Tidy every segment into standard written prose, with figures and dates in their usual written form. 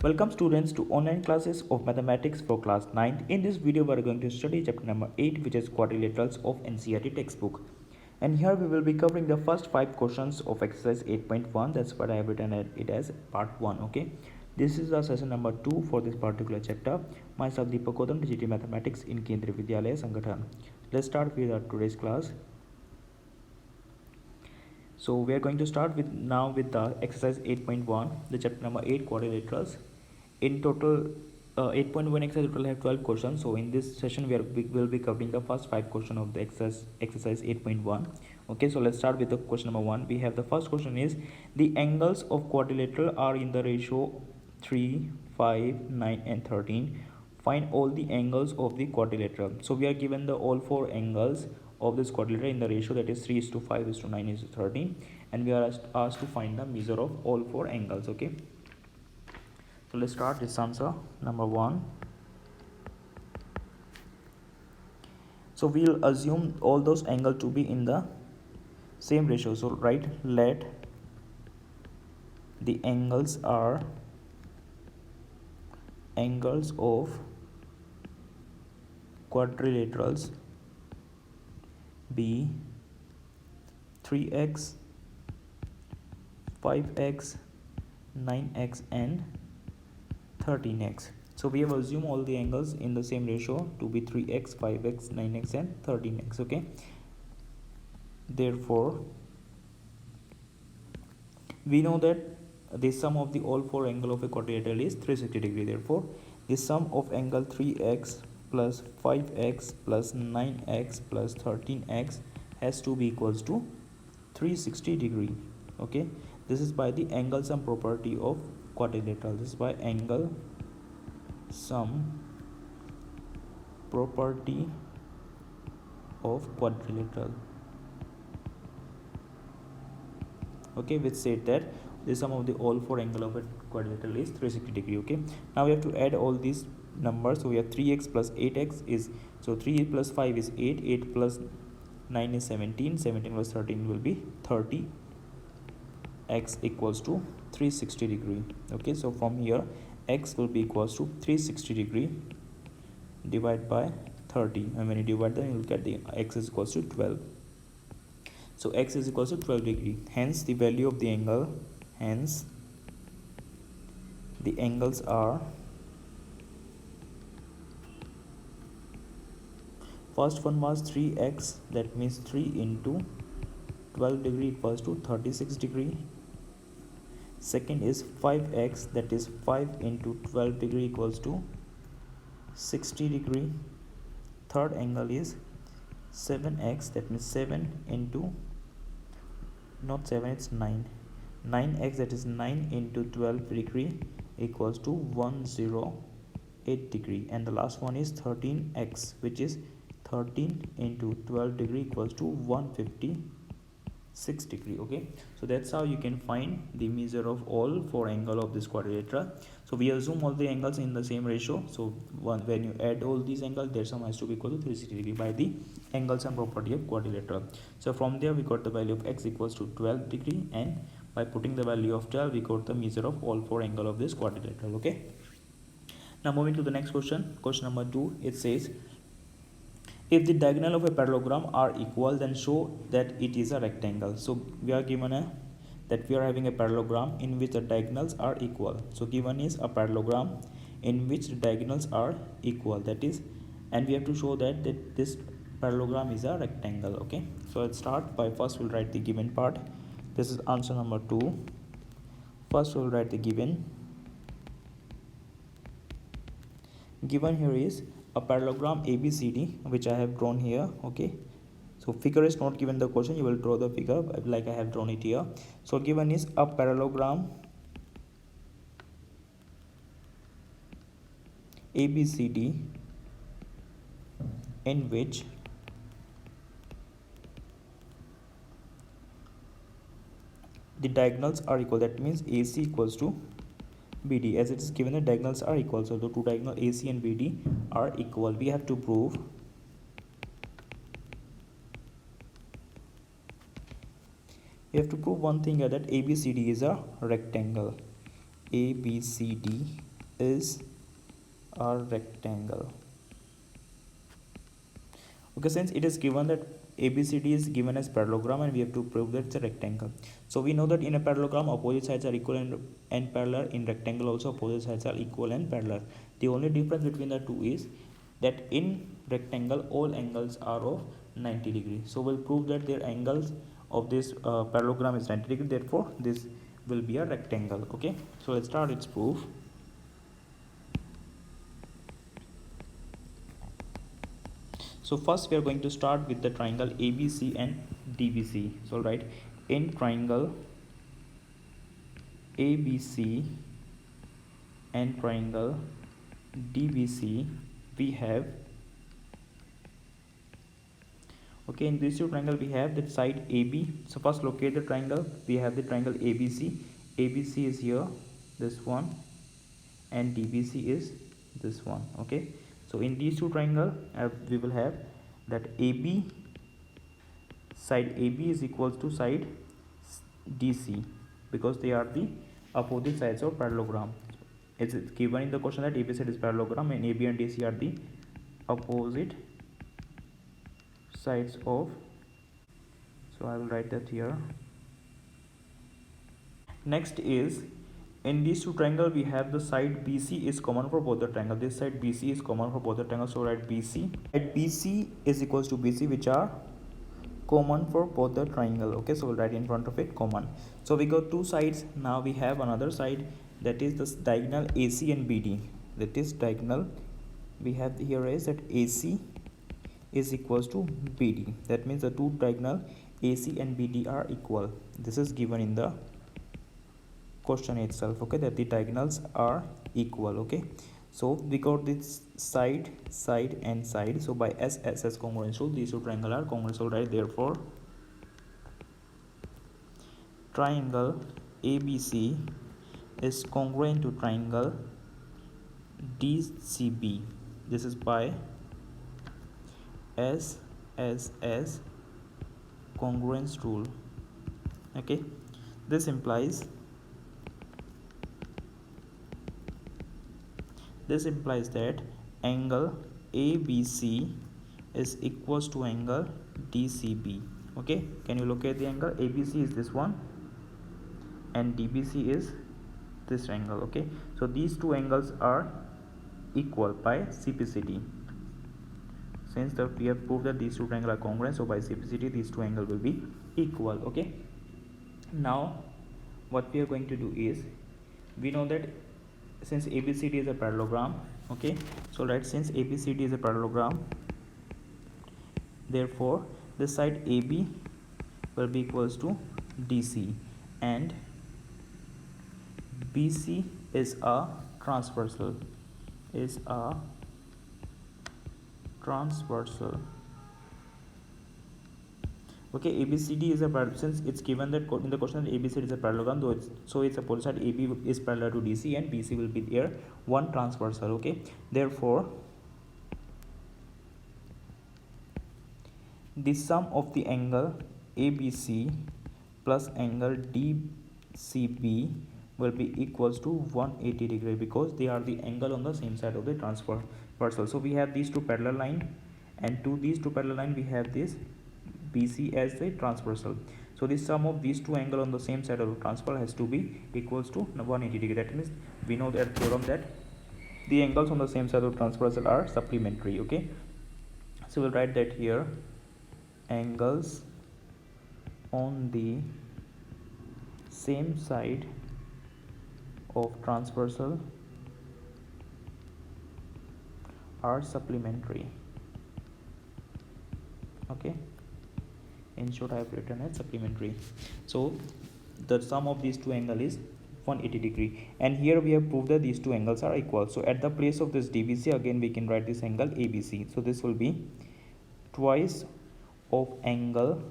Welcome students to online classes of mathematics for class 9. In this video we are going to study chapter number 8, which is quadrilaterals of NCERT textbook. And here we will be covering the first 5 questions of exercise 8.1. That's what I have written it as part 1. Okay, this is the session number 2 for this particular chapter. Myself Deepak Kodam, DGT Mathematics in Kendriya Vidyalaya Sangathan. Let's start with our today's class. So we are going to start with the exercise 8.1, the chapter number 8, quadrilaterals. In total 8.1 exercise will have 12 questions. So in this session we will be covering the first 5 questions of the exercise 8.1. Okay, so let's start with the question number 1. We have the first question is, the angles of quadrilateral are in the ratio 3, 5, 9 and 13. Find all the angles of the quadrilateral. So we are given the all 4 angles of this quadrilateral in the ratio that is 3:5:9:13, and we are asked to find the measure of all 4 angles. Okay, so let's start this answer number 1. So we'll assume all those angles to be in the same ratio. So write, let the angles are angles of quadrilaterals be 3x, 5x, 9x and 13x. So we have assumed all the angles in the same ratio to be 3x, 5x, 9x and 13x. Okay, therefore we know that the sum of the all 4 angle of a quadrilateral is 360 degree. Therefore the sum of angle 3x plus 5x plus 9x plus 13x has to be equals to 360 degree. Okay, this is by the angle sum property of quadrilateral. This is by angle sum property of quadrilateral. Okay, which said that the sum of the all 4 angle of a quadrilateral is 360 degree. Okay, now we have to add all these numbers. So we have 3x plus 8x is, so 3 plus 5 is 8, 8 plus 9 is 17, 17 plus 13 will be 30, x equals to 360 degree. Okay, so from here x will be equals to 360 degree divided by 30, and when you divide them you will get the x is equals to 12. So x is equals to 12 degree. Hence the value of the angle, hence the angles are, first one was 3x, that means 3 into 12 degree equals to 36 degree. Second is 5x, that is 5 into 12 degree equals to 60 degree. Third angle is 7x, that means 7 into, not 7, it's 9, 9x, that is 9 into 12 degree equals to 108 degree. And the last one is 13x, which is 13 into 12 degree equals to 156 degree. Okay, so that's how you can find the measure of all 4 angle of this quadrilateral. So we assume all the angles in the same ratio. So when you add all these angles, their sum has to be equal to 360 degree by the angle sum property of quadrilateral. So from there we got the value of x equals to 12 degree, and by putting the value of 12 we got the measure of all 4 angle of this quadrilateral. Okay, now moving to the next question, question number 2. It says, if the diagonal of a parallelogram are equal, then show that it is a rectangle. So we are given that we are having a parallelogram in which the diagonals are equal. So given is a parallelogram in which the diagonals are equal, that is, and we have to show that this parallelogram is a rectangle. Okay, so let's start by, first we'll write the given part. This is answer number 2. First we'll write the given. Given here is a parallelogram ABCD, which I have drawn here. Okay, so figure is not given the question, you will draw the figure like I have drawn it here. So given is a parallelogram ABCD in which the diagonals are equal, that means AC equals to BD, as it is given the diagonals are equal. So the two diagonal AC and BD are equal. We have to prove we have to prove one thing here, that ABCD is a rectangle. ABCD is a rectangle. Okay, since it is given that ABCD is given as parallelogram and we have to prove that it's a rectangle. So we know that in a parallelogram opposite sides are equal and parallel. In rectangle also opposite sides are equal and parallel. The only difference between the two is that in rectangle all angles are of 90 degrees. So we'll prove that their angles of this parallelogram is 90 degrees, therefore this will be a rectangle. Okay, so let's start its proof. So first we are going to start with the triangle ABC and DBC. So right, in triangle ABC and triangle DBC we have, okay, in these two triangle we have the side AB. So first locate the triangle. We have the triangle ABC. ABC is here, this one, and DBC is this one. Okay, so in these two triangle we will have that AB, side AB is equals to side DC, because they are the opposite sides of parallelogram. It's given in the question that AB side is parallelogram and AB and DC are the opposite sides of, so I will write that here. Next is, in these two triangle we have the side BC is common for both the triangle. This side BC is common for both the triangle, so write BC. Side BC is equals to BC, which are common for both the triangle. Okay, so we'll write in front of it common. So we got two sides. Now we have another side, that is the diagonal AC and BD. That is diagonal, we have here is that AC is equals to BD. That means the two diagonal AC and BD are equal. This is given in the question itself. Okay, that the diagonals are equal. Okay, so we got this side, side and side. So by SSS congruence rule, these two triangle are congruent. So right, therefore triangle ABC is congruent to triangle DCB. This is by SSS congruence rule. Okay, this implies that angle ABC is equals to angle DCB. Okay, can you locate the angle? ABC is this one and DBC is this angle. Okay, so these two angles are equal by CPCT. Since that we have proved that these two triangles are congruent, so by CPCT these two angles will be equal. Okay, now what we are going to do is, we know that since ABCD is a parallelogram, okay, so right, since ABCD is a parallelogram, therefore this side AB will be equals to DC and BC is a transversal, Okay, ABCD is a parallel, since it's given that in the question that ABCD is a parallelogram, though it's opposite side AB is parallel to DC and BC will be there one transversal. Okay, therefore the sum of the angle ABC plus angle DCB will be equals to 180 degree, because they are the angle on the same side of the transversal. So we have these two parallel line, and to these two parallel line we have this BC as the transversal. So the sum of these two angles on the same side of the transversal has to be equals to 180 degree. That means we know that theorem that the angles on the same side of the transversal are supplementary. Okay, so we'll write that here, angles on the same side of transversal are supplementary. Okay, in short I have written as supplementary. So the sum of these two angles is 180 degree, and here we have proved that these two angles are equal. So at the place of this DBC, again we can write this angle ABC. So this will be twice of angle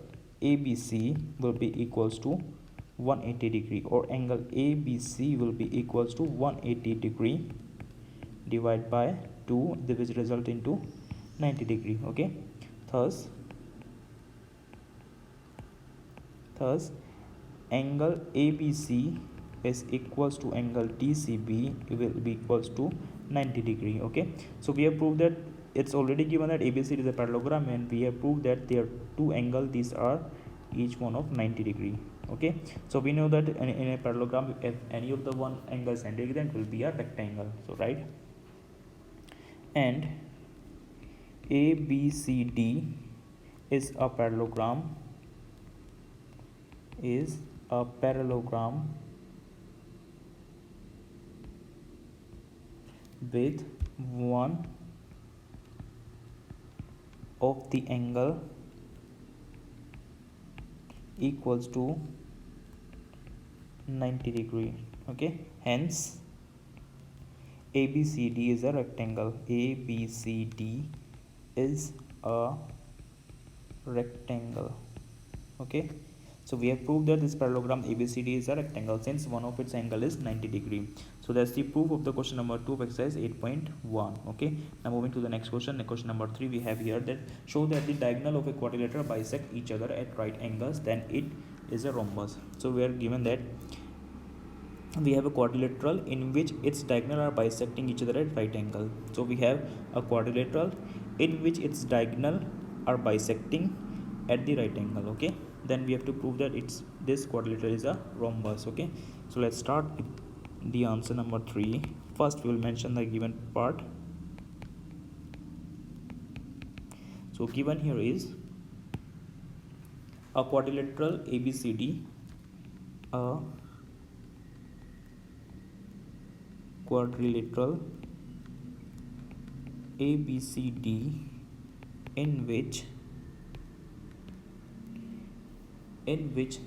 ABC will be equals to 180 degree, or angle ABC will be equals to 180 degree divided by 2, which result into 90 degree. Okay, thus angle ABC is equals to angle TCB, it will be equals to 90 degree. Okay, so we have proved that it's already given that ABCD is a parallelogram, and we have proved that there are two angles, these are each one of 90 degree. Okay, so we know that in a parallelogram, if any of the one angle is 90 degree, then it will be a rectangle. So right, and ABCD is a parallelogram, is a parallelogram with one of the angle equals to 90 degree. Okay, hence ABCD is a rectangle. ABCD is a rectangle. Okay, so we have proved that this parallelogram ABCD is a rectangle since one of its angle is 90 degree. So that's the proof of the question number 2 of exercise 8.1. Okay, now moving to the next question. Question number 3 we have here that show that the diagonal of a quadrilateral bisect each other at right angles, then it is a rhombus. So we are given that we have a quadrilateral in which its diagonal are bisecting each other at right angle. So we have a quadrilateral in which its diagonal are bisecting at the right angle. Okay, then we have to prove that this quadrilateral is a rhombus. Okay, so let's start with the answer number 3. First we will mention the given part. So given here is a quadrilateral ABCD, a quadrilateral ABCD in which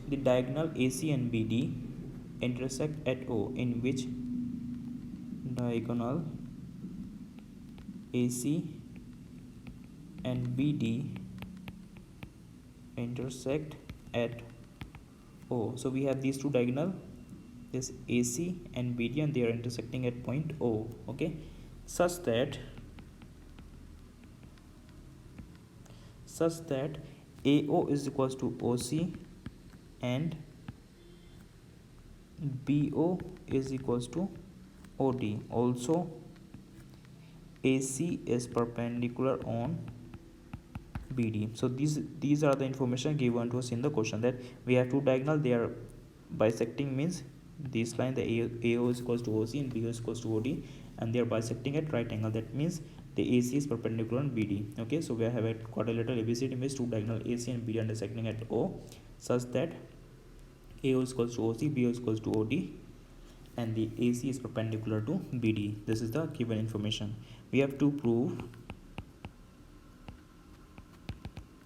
the diagonal AC and BD intersect at O, in which diagonal AC and BD intersect at O. So we have these two diagonal, this AC and BD, and they are intersecting at point O. Okay, such that AO is equals to OC and BO is equals to OD. Also AC is perpendicular on BD. So these are the information given to us in the question, that we have two diagonal, they are bisecting, means this line, the AO is equals to OC and BO is equals to OD, and they are bisecting at right angle. That means the AC is perpendicular on BD. Okay, so we have a quadrilateral ABCD in which two diagonal AC and BD are intersecting at O, such that AO is equals to OC, BO is equals to OD, and the AC is perpendicular to BD. This is the given information. We have to prove.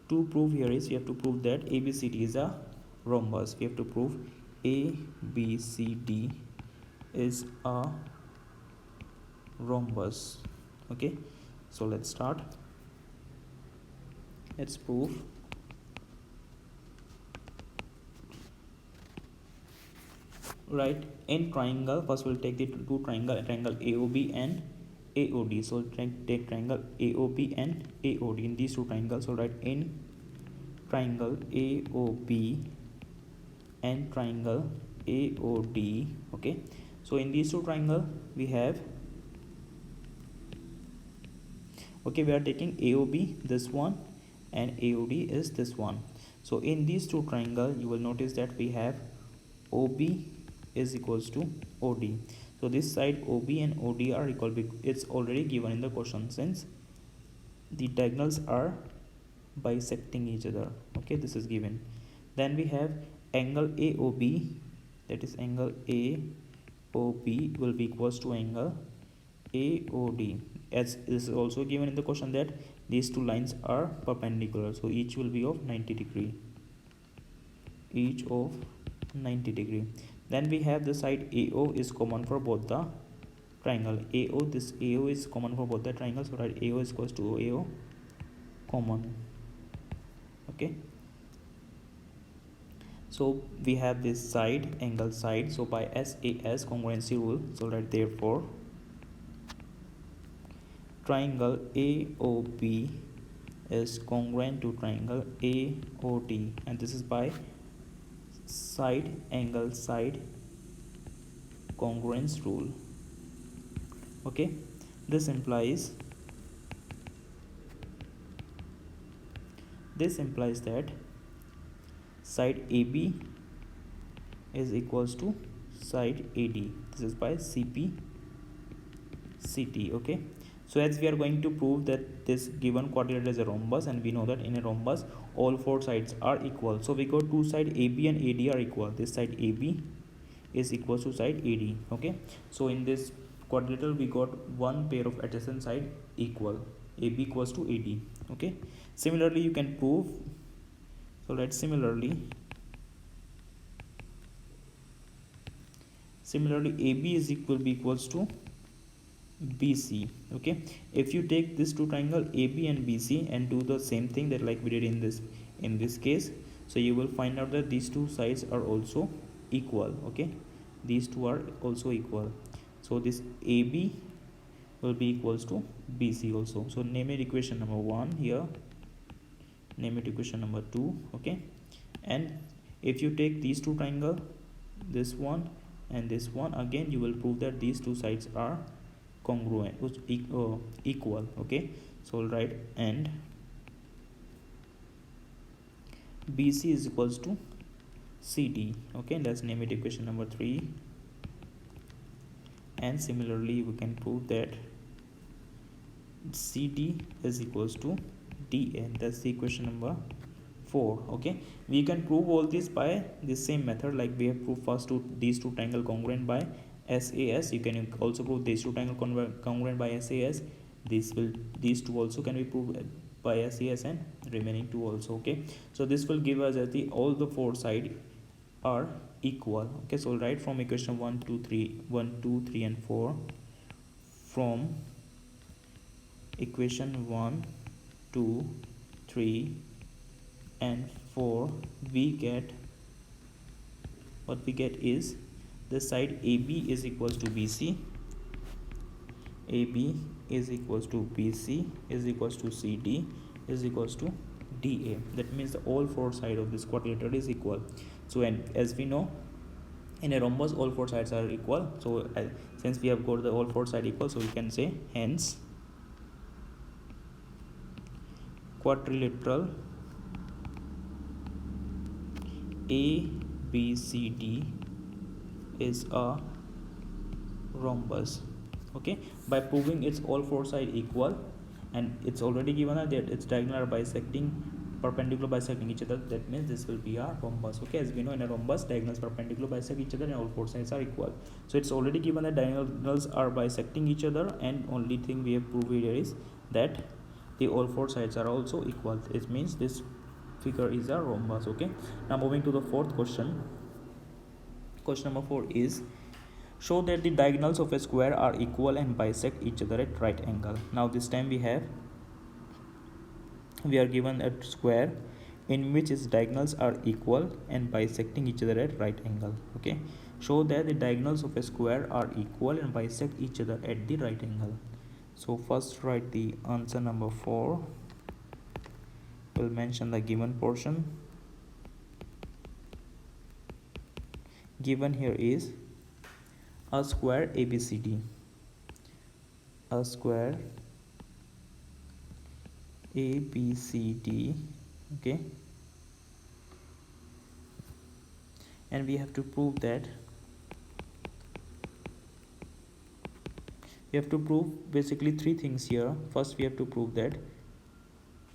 To prove here is, we have to prove that ABCD is a rhombus. We have to prove ABCD is a rhombus. Okay, so let's start. Let's prove. Right, in triangle, first we'll take the two triangle AOB and AOD. So take triangle AOB and AOD in these two triangles. So write in triangle AOB and triangle AOD. Okay, so in these two triangle we have, okay, we are taking AOB, this one, and AOD is this one. So in these two triangle you will notice that we have OB is equals to OD. So this side OB and OD are equal, it's already given in the question, since the diagonals are bisecting each other. Okay, this is given. Then we have angle AOB, that is angle AOB will be equals to angle AOD, as is also given in the question that these two lines are perpendicular, so each will be of 90 degree, each of 90 degree. Then we have the side AO is common for both the triangle. This AO is common for both the triangles, so write AO is equals to AO common. Okay, so we have this side, angle side, so by SAS congruency rule, so write therefore triangle AOB is congruent to triangle AOD, and this is by side, angle side congruence rule. Okay, this implies that side AB is equals to side AD. This is by CP CT. Okay, so as we are going to prove that this given quadrilateral is a rhombus, and we know that in a rhombus all four sides are equal, so we got two side AB and AD are equal. This side AB is equals to side AD. Okay, so in this quadrilateral we got one pair of adjacent side equal, AB equals to AD. Okay, similarly you can prove, so let's similarly AB is equals to BC. Okay, if you take this two triangle AB and BC and do the same thing that like we did in this case, so you will find out that these two sides are also equal. Okay, these two are also equal, so this AB will be equals to BC also. So name it equation number 1 here, name it equation number 2. Okay, and if you take these two triangle, this one and this one, again you will prove that these two sides are congruent, equal. Okay, so I'll write and BC is equals to CD. Okay, let's name it equation number 3. And similarly we can prove that CD is equals to DA. That's the equation number 4. Okay, we can prove all this by the same method like we have proved first these two triangle congruent by SAS. You can also prove these two triangle congruent by SAS. These two also can be proved by SAS, and remaining two also. Okay, so this will give us that all the four sides are equal. Okay, so right from equation 1 2 3 and 4, from equation 1 2 3 and 4 we get is the side AB is equals to BC, AB is equals to BC is equals to CD is equals to DA. That means all four sides of this quadrilateral is equal. So, and as we know, in a rhombus all four sides are equal. So since we have got the all four sides equal, so we can say hence quadrilateral ABCD is a rhombus. Okay, by proving its all four sides equal, and it's already given that its diagonal are perpendicular bisecting each other, that means this will be a rhombus. Okay, as we know in a rhombus diagonals perpendicular bisect each other and all four sides are equal, so it's already given that diagonals are bisecting each other, and only thing we have proved here is that the all four sides are also equal. It means this figure is a rhombus. Okay, now moving to the fourth question. Question number 4 is, show that the diagonals of a square are equal and bisect each other at right angle. Now this time we are given a square in which its diagonals are equal and bisecting each other at right angle. Okay, show that the diagonals of a square are equal and bisect each other at the right angle. So first write the answer number 4. We'll mention the given portion. Given here is a square ABCD, a square ABCD. Okay, and we have to prove that basically three things here. First we have to prove that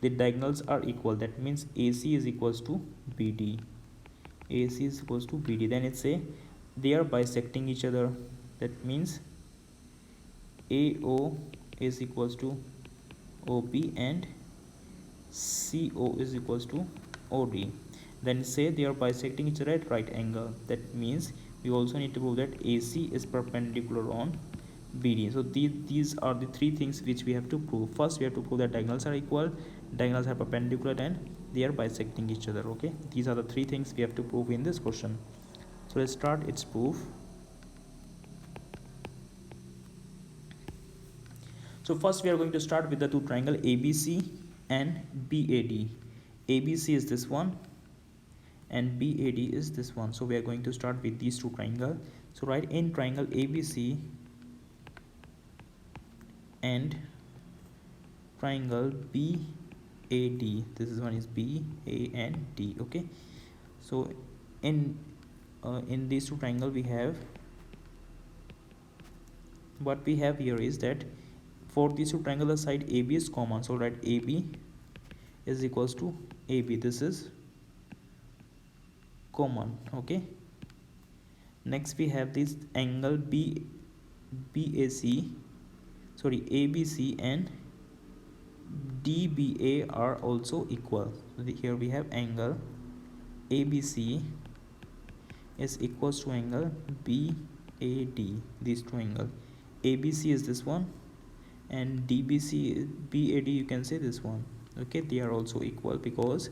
the diagonals are equal, that means AC is equals to BD, AC is equals to BD. Then it say they are bisecting each other, that means AO is equals to OB and CO is equals to OD. Then say they are bisecting each other at right angle, that means we also need to prove that AC is perpendicular on BD. So these are the three things which we have to prove. First we have to prove that diagonals are equal, diagonals are perpendicular, and they are bisecting each other. Okay, these are the three things we have to prove in this question. So let's start its proof. So first we are going to start with the two triangle ABC and BAD. ABC is this one and BAD is this one. So we are going to start with these two triangles. So write in triangle ABC and triangle BAD. This is one is BAND. Okay, so in these two triangle we have, what we have here is that for these two triangle the side AB is common, so write AB is equals to AB. This is common. Okay, next we have this angle BAC, sorry, ABC and DBA are also equal. So here we have angle ABC is equals to angle BAD. These two angle ABC is this one and DBC BAD you can say this one. Okay, they are also equal because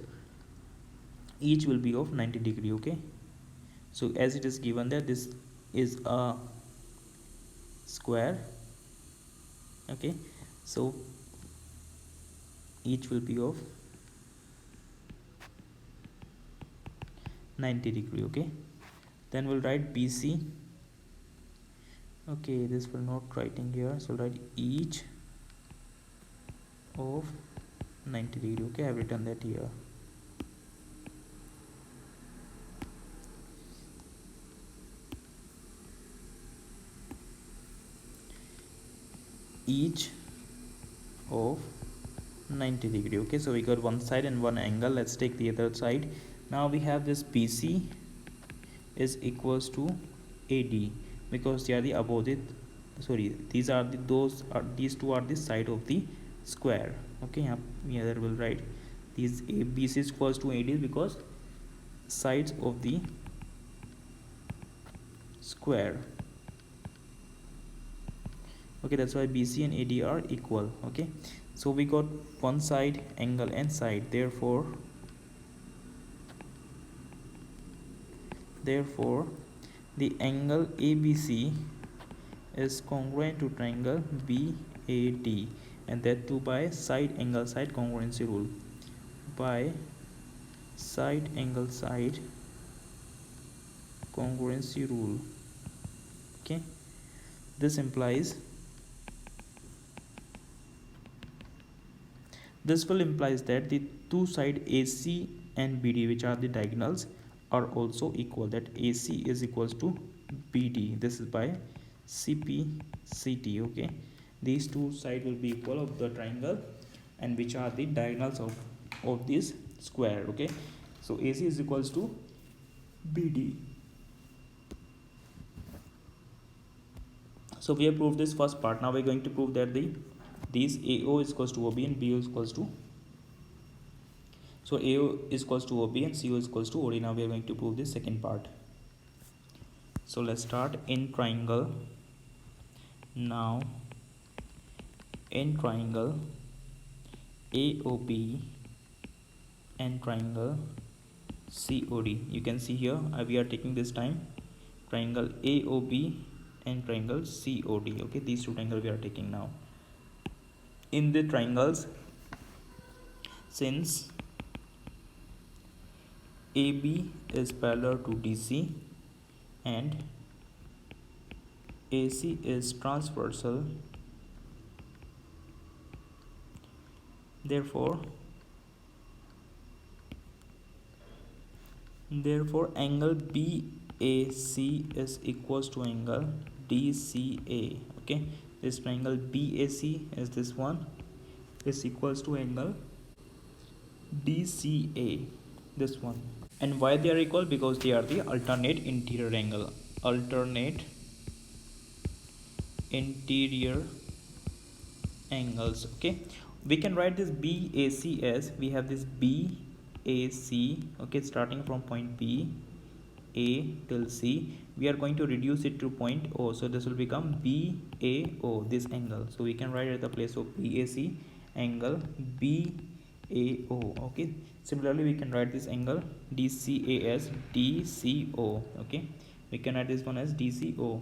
each will be of 90 degree. Okay, so as it is given that this is a square. Okay, so each will be of 90 degree. Okay, then we'll write BC. Okay, this will not writing here, so write each of 90 degree. Okay, I've written that here. Each of 90 degree. Okay, so we got one side and one angle. Let's take the other side. Now we have this BC is equals to AD because they are the opposite, sorry, these are the these two are the side of the square. Okay, here we'll write these BC is equals to AD because sides of the square. Okay, that's why BC and AD are equal. Okay, so we got one side angle and side, therefore the angle ABC is congruent to triangle BAD, and that too by side angle side congruency rule. By side angle side congruency rule. Okay, this will implies that the two side AC and BD, which are the diagonals, are also equal. That AC is equals to BD. This is by CP/CT. Okay, these two sides will be equal of the triangle, and which are the diagonals of this square. Okay, so AC is equals to BD. So we have proved this first part. Now we're going to prove that these AO is equals to OB and BO is equals to, so AO is equals to OB and CO is equals to OD. Now we are going to prove this second part. So let's start in triangle. Now in triangle AOB and triangle COD, you can see here we are taking this time triangle AOB and triangle COD. Okay, these two triangles we are taking now. In the triangles, since AB is parallel to DC and AC is transversal, therefore angle BAC is equals to angle DCA. Okay, this triangle BAC is this one, is equals to angle DCA, this one. And why they are equal? Because they are the alternate interior angle. Alternate interior angles. Okay, we can write this BAC as, we have this BAC. Okay, starting from point B A till C, we are going to reduce it to point O, so this will become BAO, this angle. So we can write at the place of BAC angle BAO. Okay, similarly we can write this angle DCA as DCO. Okay, we can write this one as DCO.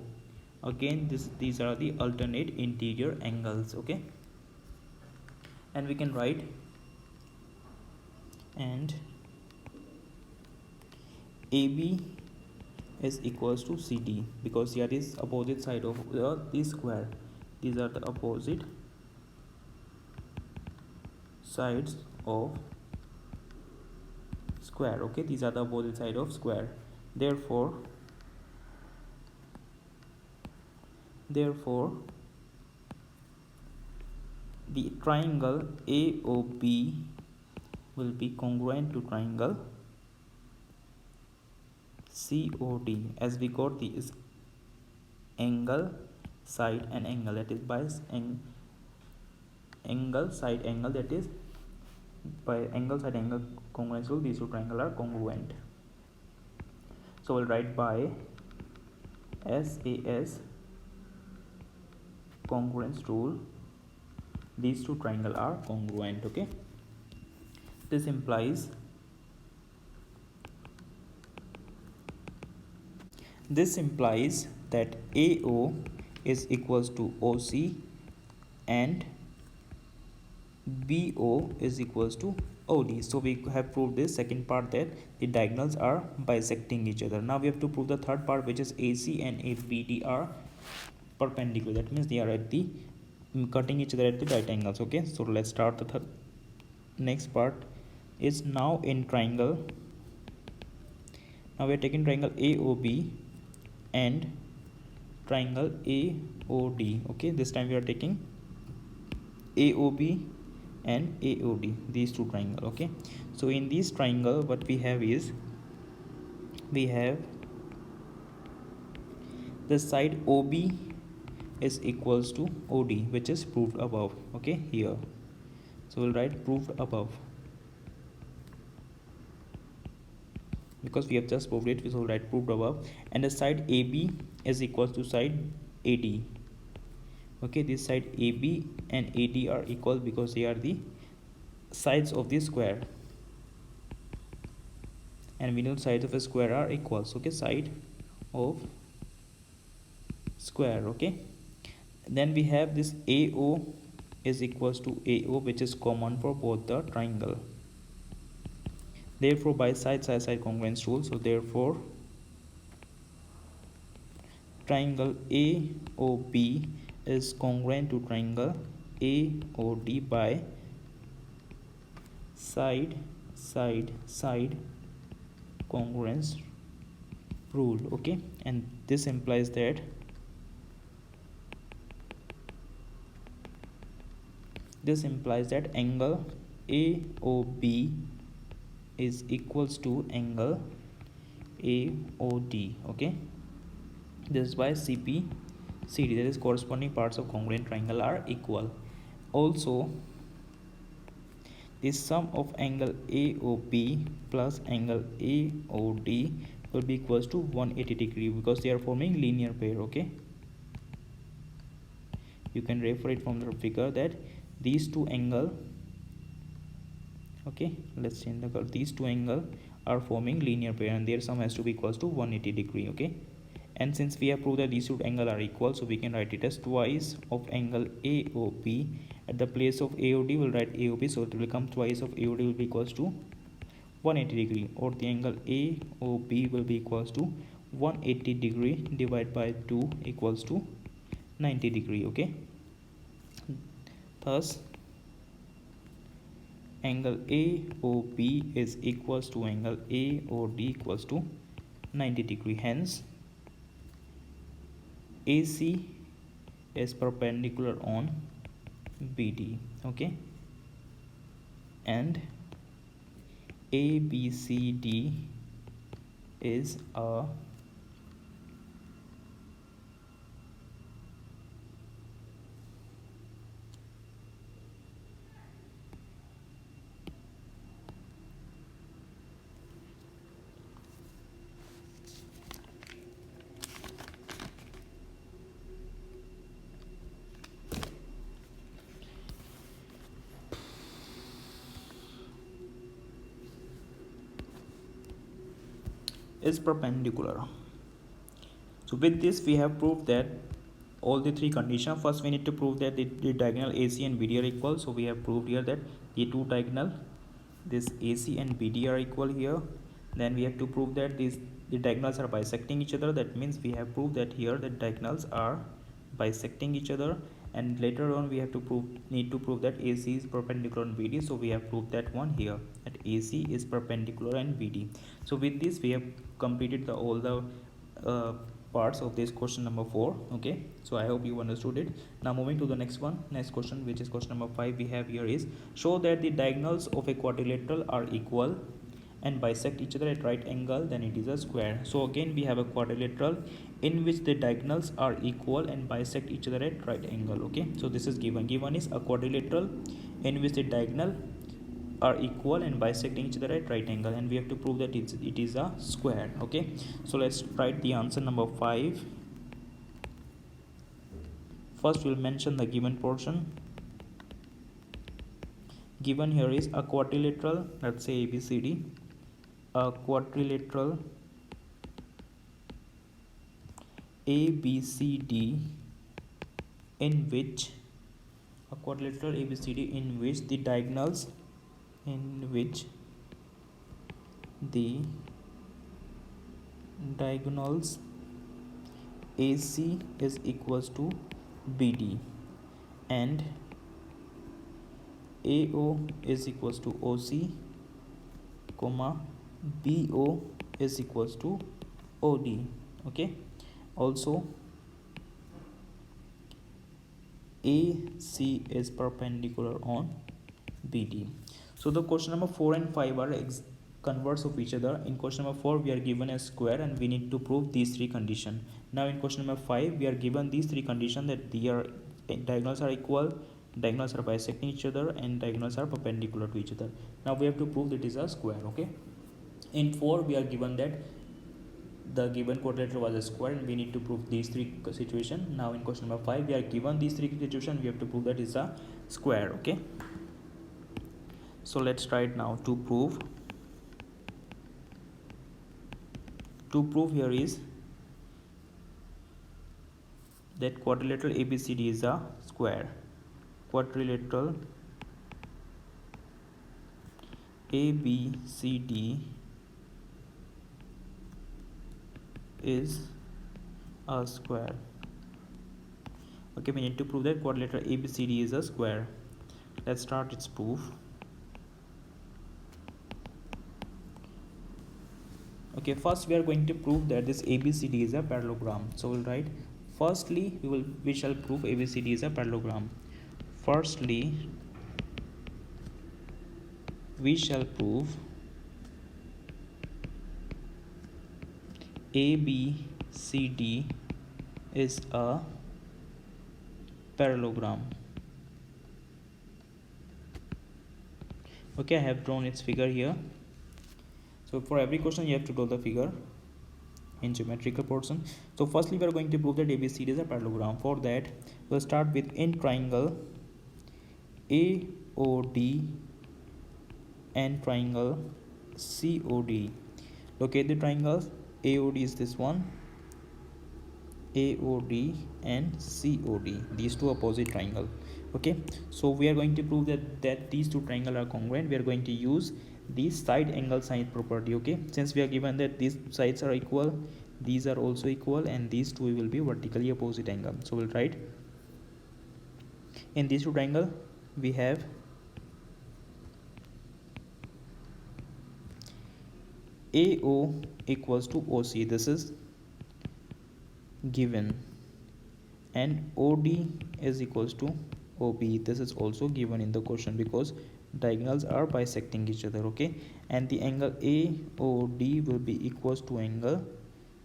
Again, these are the alternate interior angles. Okay, and we can write, and AB is equals to CD, because here is opposite side of the square. These are the opposite sides of square. Okay, these are the opposite side of square. Therefore the triangle AOB will be congruent to triangle COD, as we got this angle, side and angle, that is by angle, side, angle, that is by angle, side, angle congruence rule, these two triangles are congruent. So we'll write by SAS congruence rule, these two triangles are congruent. Okay, this implies that AO is equals to OC and BO is equals to OD. So we have proved this second part, that the diagonals are bisecting each other. Now we have to prove the third part, which is AC and ABD are perpendicular. That means they are at the cutting each other at the right angles. Okay, so let's start the next part. Is now in triangle. Now we are taking triangle AOB and triangle AOD. Okay, this time we are taking AOB and AOD, these two triangles. Okay, so in this triangle what we have is, we have the side OB is equals to OD, which is proved above. Okay, here, so we'll write proved above, because we have just proved it, so we'll write proved above. And the side AB is equals to side AD. Okay, this side AB and AD are equal because they are the sides of the square, and we know sides of a square are equals. Okay, side of square. Okay, then we have this AO is equals to AO, which is common for both the triangle. Therefore by side congruence rule, so therefore triangle AOB is congruent to triangle AOD by side congruence rule. Okay, and this implies that angle AOB is equals to angle AOD. Okay, this is why CP CD, that is corresponding parts of congruent triangle, are equal. Also the sum of angle AOB plus angle AOD will be equals to 180 degree, because they are forming linear pair. Okay, you can refer it from the figure that these two angle, okay, let's change the color, these two angle are forming linear pair and their sum has to be equals to 180 degree. Okay, and since we have proved that these two angles are equal, so we can write it as twice of angle AOB. At the place of AOD we'll write AOB, so it will become twice of AOD will be equals to 180 degree, or the angle AOB will be equals to 180 degree divided by 2 equals to 90 degree. Okay, thus angle AOB is equals to angle AOD equals to 90 degree. Hence AC is perpendicular on BD. Okay, and ABCD is a perpendicular. So with this we have proved that all the three conditions. First we need to prove that the diagonal AC and BD are equal. So we have proved here that the two diagonal, this AC and BD, are equal here. Then we have to prove that this the diagonals are bisecting each other. That means we have proved that here the diagonals are bisecting each other, and later on we have to need to prove that AC is perpendicular on BD. So we have proved that one here, that AC is perpendicular on BD. So with this we have completed all the parts of this question number 4. Okay, so I hope you understood it. Now moving to the next question, which is question number 5. We have here is, show that the diagonals of a quadrilateral are equal and bisect each other at right angle, then it is a square. So again we have a quadrilateral in which the diagonals are equal and bisect each other at right angle. Okay, so this is given is a quadrilateral in which the diagonal are equal and bisecting each other at right angle, and we have to prove that it is a square. Okay, so let's write the answer number 5. First we'll mention the given portion. Given here is a quadrilateral, let's say ABCD, a quadrilateral ABCD in which the diagonals AC is equals to BD and AO is equals to OC, comma BO is equals to OD. Okay, also AC is perpendicular on BD. So the question number 4 and 5 are converse of each other. In question number 4 we are given a square and we need to prove these three conditions. Now in question number 5 we are given these three conditions, that diagonals are equal, diagonals are bisecting each other, and diagonals are perpendicular to each other. Now we have to prove that it is a square. Okay, in 4 we are given that the given quadrilateral was a square and we need to prove these three situations. Now in question number 5 we are given these three situations, we have to prove that it's a square. Okay, so let's try it now to prove. Here is that quadrilateral ABCD is a square. Quadrilateral ABCD is a square. Okay, we need to prove that quadrilateral ABCD is a square. Let's start its proof. Okay, first we are going to prove that this ABCD is a parallelogram. So we'll write, firstly we shall prove ABCD is a parallelogram. Firstly we shall prove ABCD is a parallelogram. Okay, I have drawn its figure here. So for every question you have to draw the figure in geometrical portion. So firstly we are going to prove that ABCD is a parallelogram. For that we'll start with, in triangle AOD and triangle COD, locate the triangles. AOD is this one, AOD and COD, these two opposite triangle. Okay, so we are going to prove that these two triangles are congruent. We are going to use the side angle sine property. Okay, since we are given that these sides are equal, these are also equal, and these two will be vertically opposite angle. So we'll write, in these two triangle we have AO equals to OC, this is given, and OD is equals to OB, this is also given in the question because diagonals are bisecting each other. Okay, and the angle AOD will be equals to angle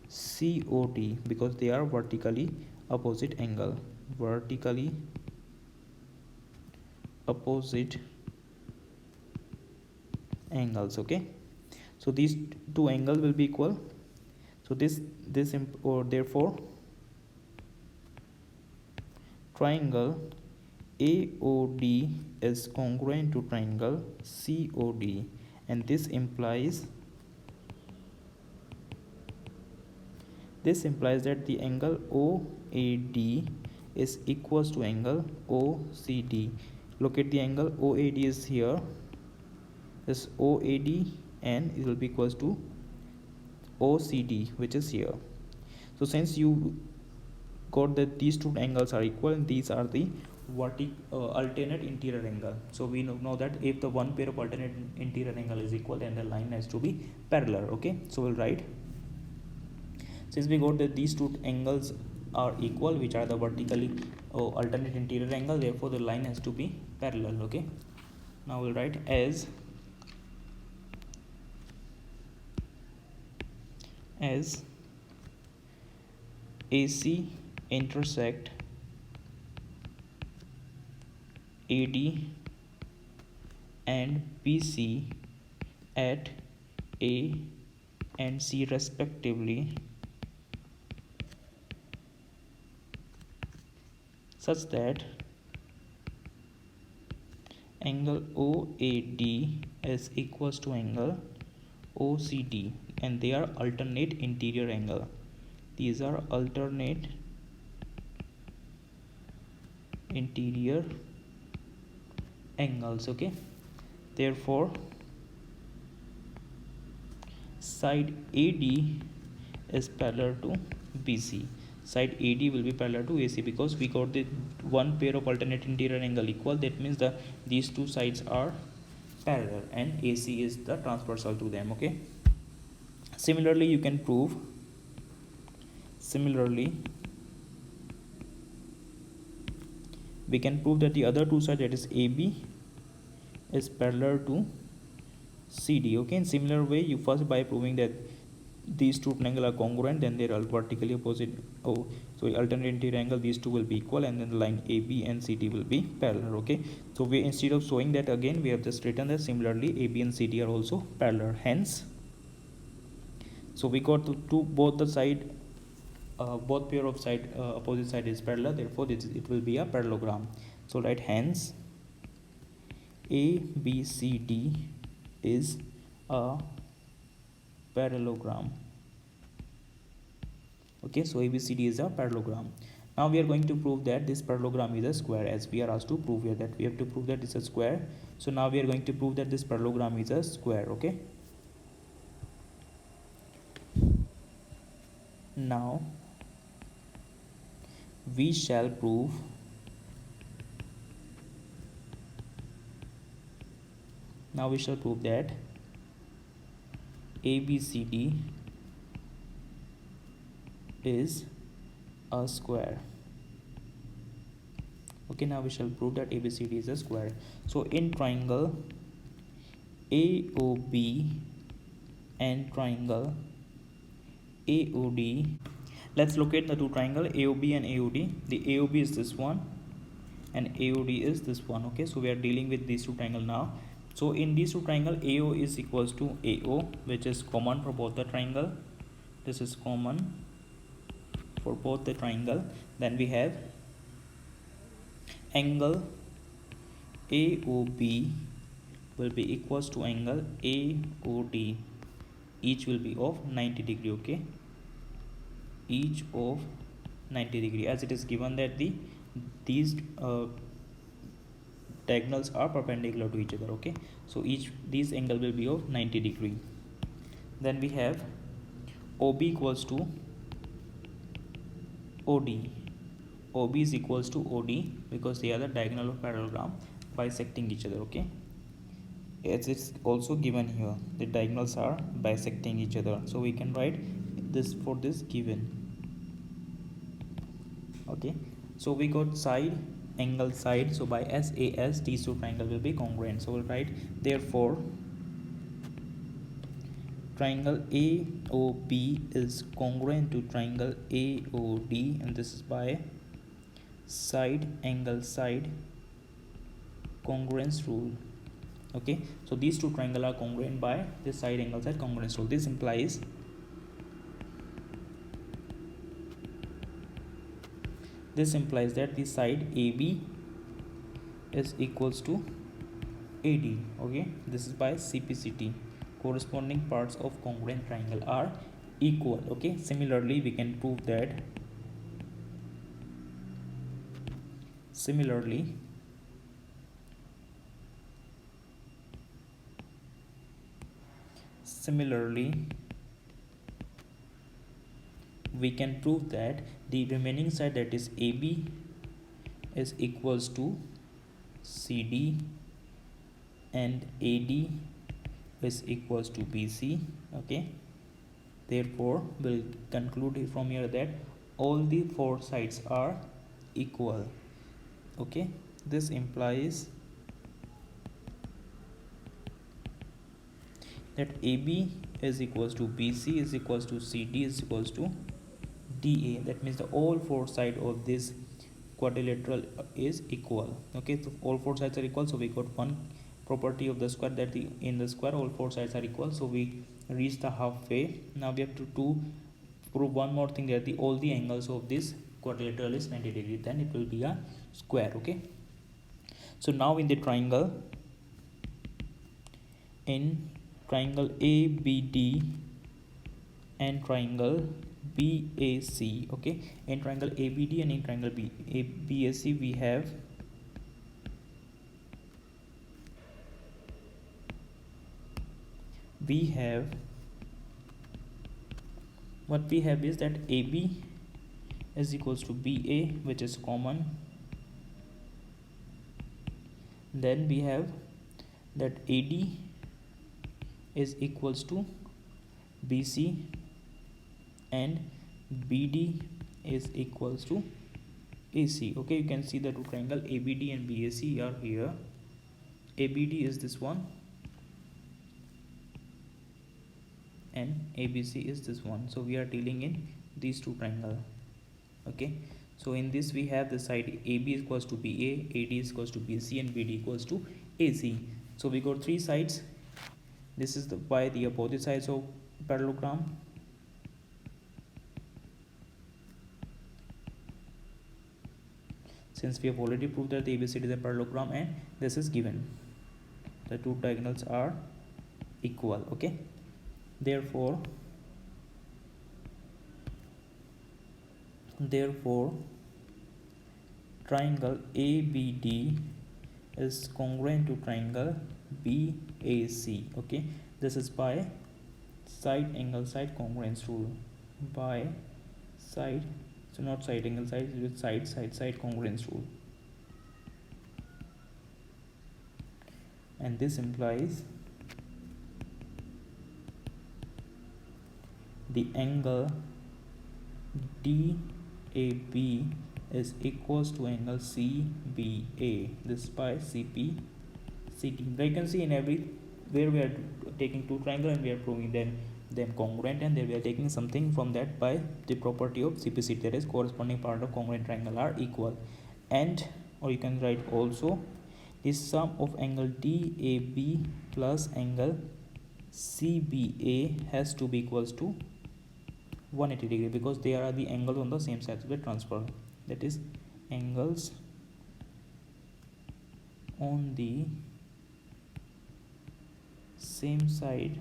COD because they are vertically opposite angle, vertically opposite angles. Okay, so these two angles will be equal. So therefore triangle AOD is congruent to triangle COD, and this implies that the angle OAD is equals to angle OCD. Locate the angle OAD is here, is OAD, and it will be equals to OCD, which is here. So since you got that these two angles are equal and these are the alternate interior angle, so we know that if the one pair of alternate interior angle is equal, then the line has to be parallel. Okay, so we'll write, since we got that these two angles are equal, which are the vertically alternate interior angle, therefore the line has to be parallel. Okay, now we'll write as AC intersect AD and BC at A and C respectively, such that angle OAD is equals to angle OCD, and they are alternate interior angle. These are alternate interior angles. Okay, therefore side AD is parallel to BC, side AD will be parallel to AC, because we got the one pair of alternate interior angle equal. That means these two sides are parallel and AC is the transversal to them. Okay, similarly you can prove, we can prove that the other two sides, that is AB, is parallel to CD. Okay, in similar way, you first by proving that these two triangles are congruent, then they are vertically opposite. So alternate interior angle, these two will be equal, and then the line AB and CD will be parallel. Okay, so we, instead of showing that again, we have just written that similarly AB and CD are also parallel. Hence, so we got to both the side, both pair of side opposite side is parallel, therefore it will be a parallelogram. So write, hence ABCD is a parallelogram. Okay, so ABCD is a parallelogram. Now we are going to prove that this parallelogram is a square, as we are asked to prove here that we have to prove that it's a square. So now we are going to prove that this parallelogram is a square. Okay, now we shall prove that ABCD is a square. Okay, now we shall prove that ABCD is a square. So in triangle AOB and triangle AOD, let's locate the two triangle AOB and AOD. The AOB is this one and AOD is this one. Okay, so we are dealing with these two triangle now. So in these two triangle, AO is equals to AO, which is common for both the triangle. This is common for both the triangle. Then we have angle AOB will be equals to angle AOD. Each will be of 90 degree. Okay, each of 90 degree, as it is given that these diagonals are perpendicular to each other. Okay, so these angle will be of 90 degree. Then we have OB equals to OD. OB is equals to OD because they are the diagonal of parallelogram bisecting each other. Okay, as it's also given here, the diagonals are bisecting each other, so we can write this for this given. Okay, so we got side, angle, side, so by SAS these two triangle will be congruent. So we'll write, therefore triangle AOB is congruent to triangle AOD, and this is by side, angle, side congruence rule. Okay, so these two triangle are congruent by this side, angle, side congruence rule. This implies that the side AB is equals to AD. Okay, this is by CPCT, corresponding parts of congruent triangle are equal. Okay, similarly we can prove that we can prove that the remaining side, that is AB, is equals to CD and AD is equals to BC. Okay, therefore we'll conclude from here that all the four sides are equal. Okay, this implies that AB is equals to BC is equals to CD is equals to DA. That means the all four sides of this quadrilateral is equal. Okay, so all four sides are equal, so we got one property of the square, that in the square all four sides are equal, so we reach the halfway. Now we have to prove one more thing, that all the angles of this quadrilateral is 90 degree, then it will be a square. Okay, so now in the triangle ABD and triangle BAC. Okay, in triangle ABD and in triangle BAC we have what we have is that AB is equals to BA, which is common. Then we have that AD is equals to BC and BD is equals to AC. Okay, you can see the two triangle ABD and BAC are here. ABD is this one and ABC is this one, so we are dealing in these two triangle. Okay, so in this we have the side AB is equals to BA, AD is equals to BC and BD equals to AC. So we got three sides. This is by the opposite sides of parallelogram. Since we have already proved that the ABCD is a parallelogram and this is given, the two diagonals are equal. Okay, therefore triangle ABD is congruent to triangle BAC. Okay, this is by side angle side congruence rule. By side, so not side angle side, with side congruence rule, and this implies the angle DAB is equals to angle CBA. This by CP CT. You can see in every where we are taking two triangle and we are proving them congruent, and then we are taking something from that by the property of CPCT, that is corresponding part of congruent triangle are equal. And or you can write also the sum of angle DAB plus angle CBA has to be equals to 180 degree, because they are the angles on the same side of the transfer, that is angles on the same side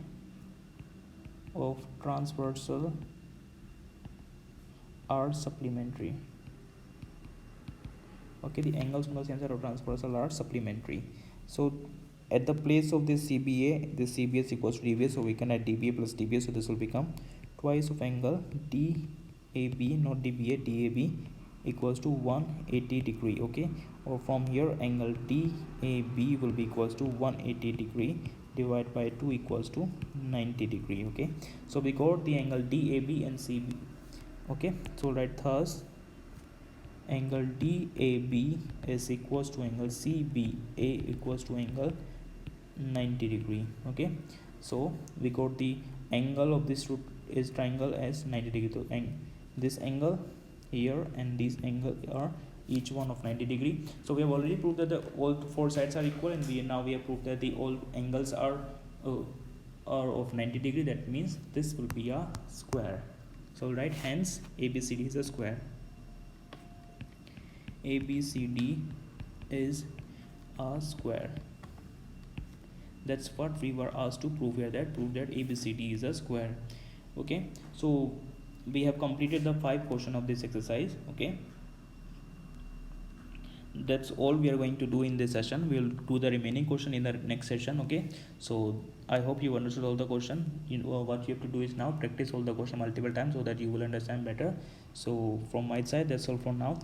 of transversal are supplementary. Okay, the angles on the same side of transversal are supplementary. So at the place of this CBA, this CBA is equals to DBA, so we can add DBA plus DBA, so this will become twice of angle DAB, not DBA, DAB equals to 180 degree. Okay, or from here angle DAB will be equals to 180 degree divided by 2 equals to 90 degree. Okay, so we got the angle DAB and CB. Okay, so right, thus angle DAB is equals to angle CBA equals to angle 90 degree. Okay, so we got the angle of this is triangle as 90 degree. So this angle here and this angle are each one of 90 degree. So we have already proved that the all four sides are equal, and we have proved that the all angles are of 90 degree. That means this will be a square. So right, hence ABCD is a square. ABCD is a square. That's what we were asked to prove here, that prove that ABCD is a square. Okay, so we have completed the 5 portion of this exercise. Okay, that's all we are going to do in this session. We'll do the remaining question in the next session. Okay, so I hope you understood all the question. You know what you have to do is now practice all the question multiple times so that you will understand better. So from my side, that's all for now.